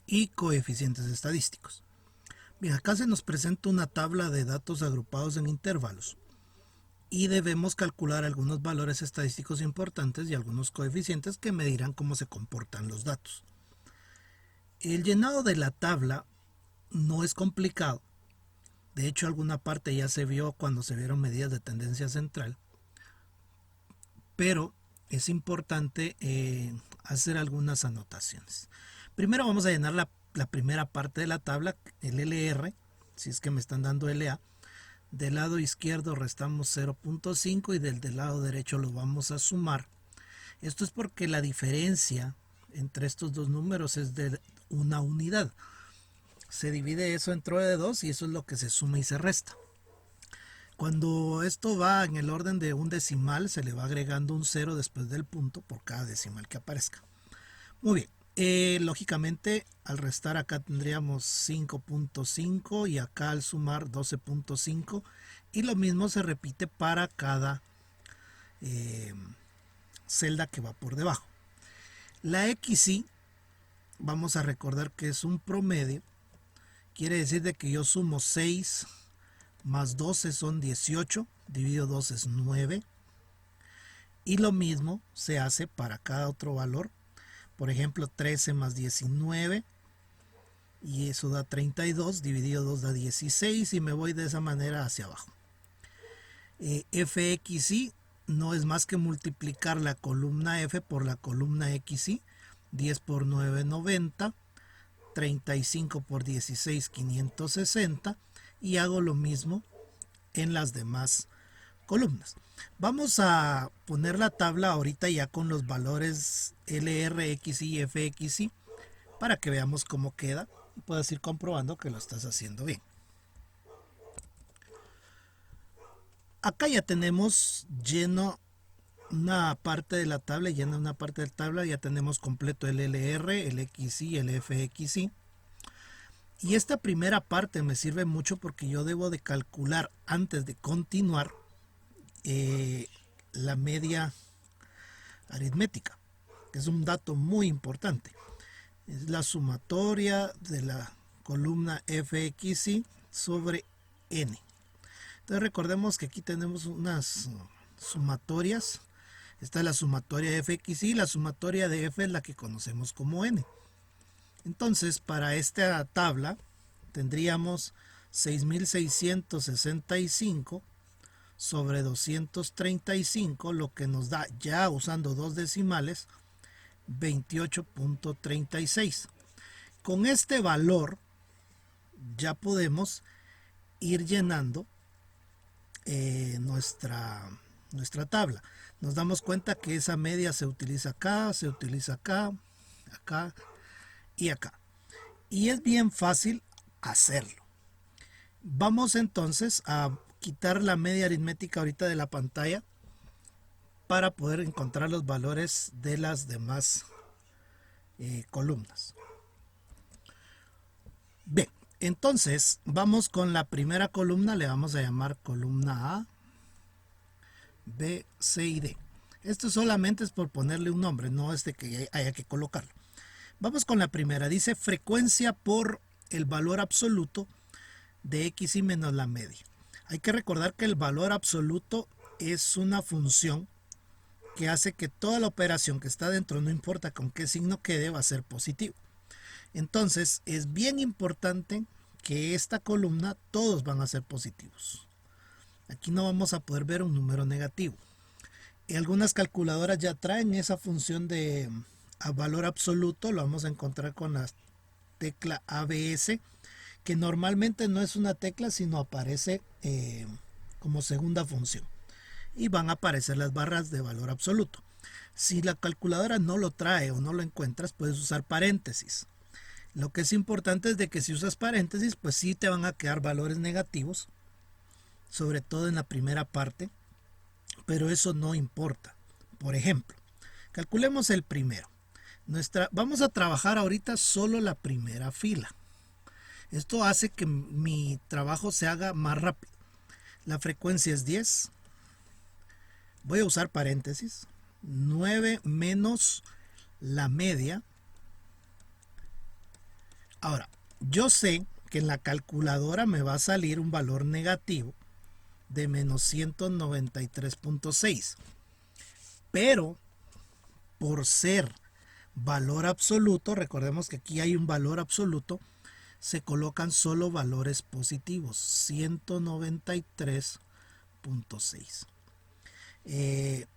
y coeficientes estadísticos. Bien, acá se nos presenta una tabla de datos agrupados en intervalos y debemos calcular algunos valores estadísticos importantes y algunos coeficientes que medirán cómo se comportan los datos. El llenado de la tabla no es complicado. De hecho, alguna parte ya se vio cuando se vieron medidas de tendencia central, pero es importante hacer algunas anotaciones. Primero vamos a llenar la primera parte de la tabla, el LR, si es que me están dando LA. Del lado izquierdo restamos 0.5 y del lado derecho lo vamos a sumar. Esto es porque la diferencia entre estos dos números es de una unidad. Se divide eso entre de 2 y eso es lo que se suma y se resta. Cuando esto va en el orden de un decimal, se le va agregando un 0 después del punto por cada decimal que aparezca. Muy bien, lógicamente al restar acá tendríamos 5.5 y acá al sumar 12.5 y lo mismo se repite para cada celda que va por debajo. La XY, vamos a recordar que es un promedio, quiere decir de que yo sumo 6 más 12 son 18, dividido 2 es 9. Y lo mismo se hace para cada otro valor. Por ejemplo, 13 más 19 y eso da 32, dividido 2 da 16 y me voy de esa manera hacia abajo. FXY no es más que multiplicar la columna F por la columna XY. 10 por 9, 90. 35 por 16, 560. Y hago lo mismo en las demás columnas. Vamos a poner la tabla ahorita ya con los valores LR, XY y FXY para que veamos cómo queda y puedas ir comprobando que lo estás haciendo bien. Acá ya tenemos lleno una parte de la tabla, llena una parte de la tabla, ya tenemos completo el LR, el XY, el FXY. Y esta primera parte me sirve mucho porque yo debo de calcular antes de continuar la media aritmética, que es un dato muy importante. Es la sumatoria de la columna FXY sobre N. Entonces recordemos que aquí tenemos unas sumatorias. Esta es la sumatoria de FXY, la sumatoria de F es la que conocemos como N. Entonces, para esta tabla tendríamos 6.665 sobre 235, lo que nos da, ya usando dos decimales, 28.36. Con este valor ya podemos ir llenando nuestra tabla. Nos damos cuenta que esa media se utiliza acá, acá y acá. Y es bien fácil hacerlo. Vamos entonces a quitar la media aritmética ahorita de la pantalla para poder encontrar los valores de las demás columnas. Bien, entonces vamos con la primera columna, le vamos a llamar columna A, B, C y D. Esto solamente es por ponerle un nombre, no es de que haya que colocarlo. Vamos con la primera, dice frecuencia por el valor absoluto de XY menos la media. Hay que recordar que el valor absoluto es una función que hace que toda la operación que está dentro, no importa con qué signo quede, va a ser positivo. Entonces es bien importante que esta columna todos van a ser positivos. Aquí no vamos a poder ver un número negativo. Y algunas calculadoras ya traen esa función de a valor absoluto, lo vamos a encontrar con la tecla ABS, que normalmente no es una tecla, sino aparece como segunda función. Y van a aparecer las barras de valor absoluto. Si la calculadora no lo trae o no lo encuentras, puedes usar paréntesis. Lo que es importante es de que si usas paréntesis, pues sí te van a quedar valores negativos, sobre todo en la primera parte, pero eso no importa. Por ejemplo, calculemos el primero. Vamos a trabajar ahorita solo la primera fila. Esto hace que mi trabajo se haga más rápido. La frecuencia es 10. Voy a usar paréntesis. 9 menos la media Ahora, yo sé que en la calculadora me va a salir un valor negativo de menos 193.6, pero por ser valor absoluto, recordemos que aquí hay un valor absoluto, se colocan solo valores positivos, 193.6.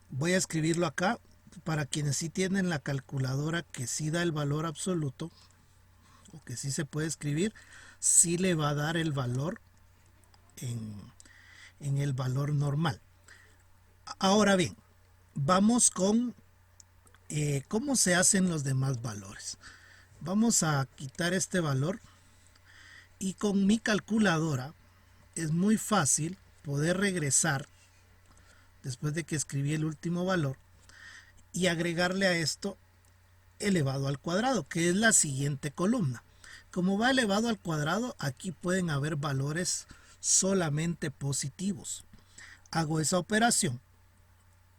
Voy a escribirlo acá para quienes sí tienen la calculadora que sí da el valor absoluto, o que sí se puede escribir, sí le va a dar el valor en el valor normal. Ahora bien, vamos con cómo se hacen los demás valores. Vamos a quitar este valor y con mi calculadora es muy fácil poder regresar después de que escribí el último valor y agregarle a esto elevado al cuadrado, que es la siguiente columna. Como va elevado al cuadrado, aquí pueden haber valores solamente positivos. Hago esa operación,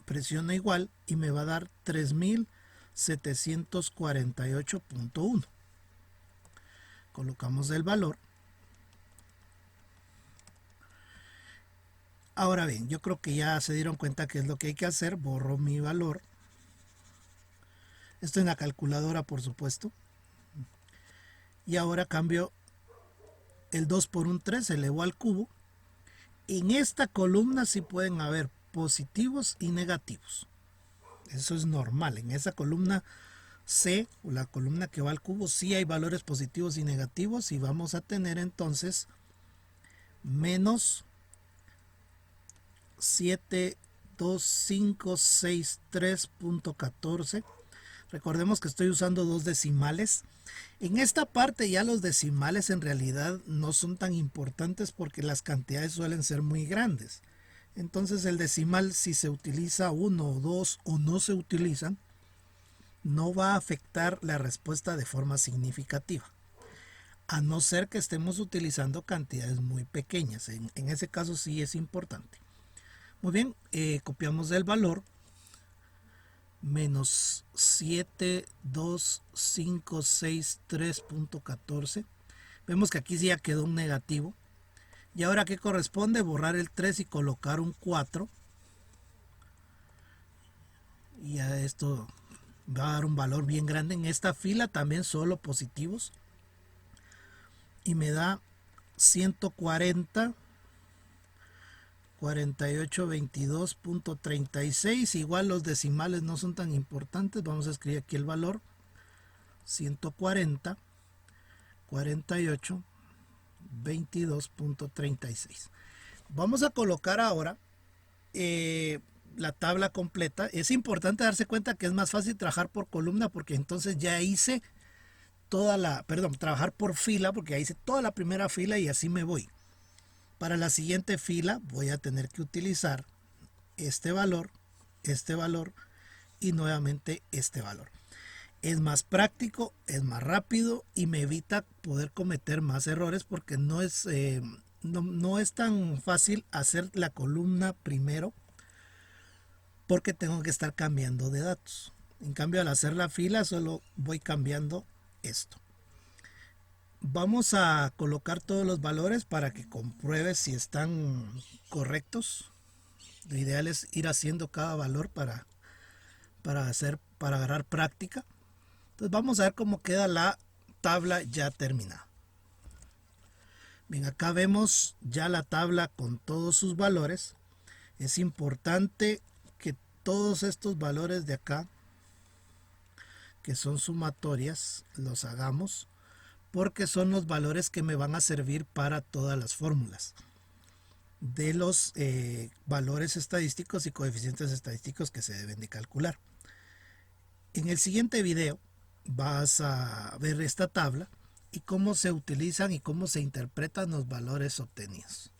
presiono igual y me va a dar 3748.1. Colocamos el valor. Ahora bien, yo creo que ya se dieron cuenta que es lo que hay que hacer. Borro mi valor. Esto en la calculadora, por supuesto. Y ahora cambio el 2 por un 3, elevó al cubo. En esta columna sí pueden haber positivos y negativos. Eso es normal. En esa columna C, o la columna que va al cubo, sí hay valores positivos y negativos. Y vamos a tener entonces menos 72563.14. Recordemos que estoy usando dos decimales. En esta parte ya los decimales en realidad no son tan importantes porque las cantidades suelen ser muy grandes. Entonces el decimal, si se utiliza uno o dos o no se utilizan, no va a afectar la respuesta de forma significativa. A no ser que estemos utilizando cantidades muy pequeñas. En ese caso sí es importante. Muy bien, copiamos el valor. Menos 72563.14. Vemos que aquí sí ya quedó un negativo. Y ahora, ¿qué corresponde? Borrar el 3 y colocar un 4. Y ya esto va a dar un valor bien grande. En esta fila también solo positivos. Y me da 140. 4822.36. Igual los decimales no son tan importantes. Vamos a escribir aquí el valor. 140 48 22.36. Vamos a colocar ahora la tabla completa. Es importante darse cuenta que es más fácil trabajar por columna porque entonces ya hice trabajar por fila porque ya hice toda la primera fila y así me voy. Para la siguiente fila voy a tener que utilizar este valor y nuevamente este valor. Es más práctico, es más rápido y me evita poder cometer más errores porque no es tan fácil hacer la columna primero porque tengo que estar cambiando de datos. En cambio, al hacer la fila solo voy cambiando esto. Vamos a colocar todos los valores para que compruebes si están correctos. Lo ideal es ir haciendo cada valor para agarrar práctica. Entonces vamos a ver cómo queda la tabla ya terminada. Bien, acá vemos ya la tabla con todos sus valores. Es importante que todos estos valores de acá, que son sumatorias, los hagamos, porque son los valores que me van a servir para todas las fórmulas de los valores estadísticos y coeficientes estadísticos que se deben de calcular. En el siguiente video vas a ver esta tabla y cómo se utilizan y cómo se interpretan los valores obtenidos.